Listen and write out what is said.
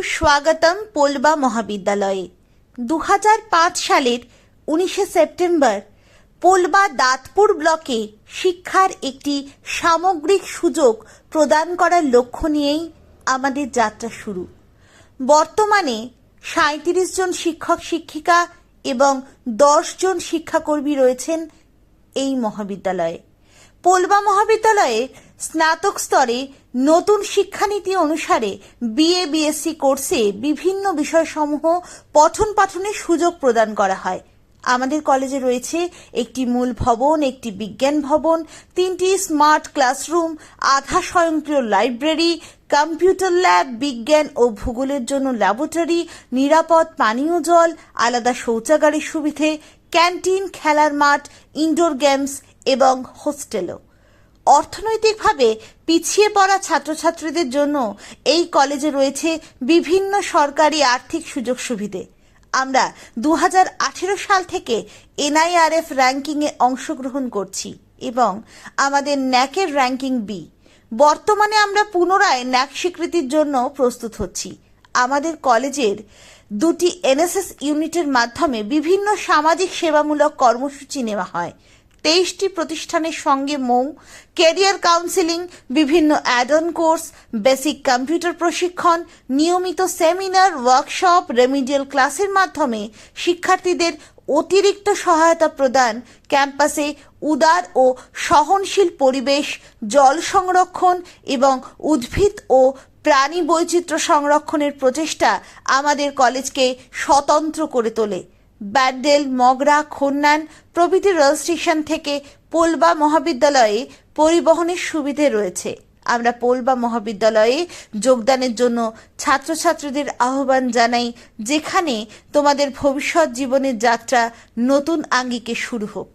সুস্বাগতম পোলবা মহাবিদ্যালয়ে। 2005 সালের 19শে সেপ্টেম্বর পোলবা দাঁতপুর ব্লকে শিক্ষার একটি সামগ্রিক সুযোগ প্রদান করার লক্ষ্য নিয়েই আমাদের যাত্রা শুরু। বর্তমানে 37 জন শিক্ষক শিক্ষিকা এবং 10 জন শিক্ষাকর্মী রয়েছেন এই মহাবিদ্যালয়ে। পোলবা মহাবিদ্যালয়ে স্নাতক স্তরে নতুন শিক্ষানীতি অনুসারে বিএ বিএসসি কোর্সে বিভিন্ন বিষয়সমূহ পঠন পাঠনের সুযোগ প্রদান করা হয়। আমাদের কলেজে রয়েছে একটি মূল ভবন, একটি বিজ্ঞান ভবন, 3টি স্মার্ট ক্লাসরুম, আধা স্বয়ংক্রিয় লাইব্রেরি, কম্পিউটার ল্যাব, বিজ্ঞান ও ভূগোলের জন্য ল্যাবরেটরি, নিরাপদ পানীয় জল, আলাদা শৌচাগারের সুবিধে, ক্যান্টিন, খেলার মাঠ, ইনডোর গেমস এবং হোস্টেলও। অর্থনৈতিকভাবে পিছিয়ে পড়া ছাত্রছাত্রীদের জন্য এই কলেজে রয়েছে বিভিন্ন সরকারি আর্থিক সুযোগ সুবিধে। আমরা 2018 সাল থেকে NIRF র্যাঙ্কিংয়ে অংশগ্রহণ করছি এবং আমাদের ন্যাকের র্যাঙ্কিং বি। বর্তমানে আমরা পুনরায় ন্যাক স্বীকৃতির জন্য প্রস্তুত হচ্ছি। আমাদের কলেজের 2টি NSS ইউনিটের মাধ্যমে বিভিন্ন সামাজিক সেবামূলক কর্মসূচি নেওয়া হয়। 23টি প্রতিষ্ঠানের সঙ্গে ক্যারিয়ার কাউন্সেলিং, বিভিন্ন add on course, basic computer প্রশিক্ষণ, নিয়মিত সেমিনার, ওয়ার্কশপ, রেমিডিয়াল ক্লাসের মাধ্যমে শিক্ষার্থীদের অতিরিক্ত সহায়তা প্রদান, ক্যাম্পাসে উদার ও সহনশীল পরিবেশ, জল সংরক্ষণ এবং উদ্ভিদ ও প্রাণী বৈচিত্র্য সংরক্ষণের প্রচেষ্টা আমাদের কলেজকে স্বতন্ত্র করে তোলে। ব্যাডডেল, মগরা, খন্নান প্রভৃতি রেল স্টেশন থেকে পোলবা মহাবিদ্যালয়ে পরিবহনের সুবিধে রয়েছে। আমরা পোলবা মহাবিদ্যালয়ে যোগদানের জন্য ছাত্রছাত্রীদের আহ্বান জানাই, যেখানে তোমাদের ভবিষ্যৎ জীবনের যাত্রা নতুন আঙ্গিকে শুরু হোক।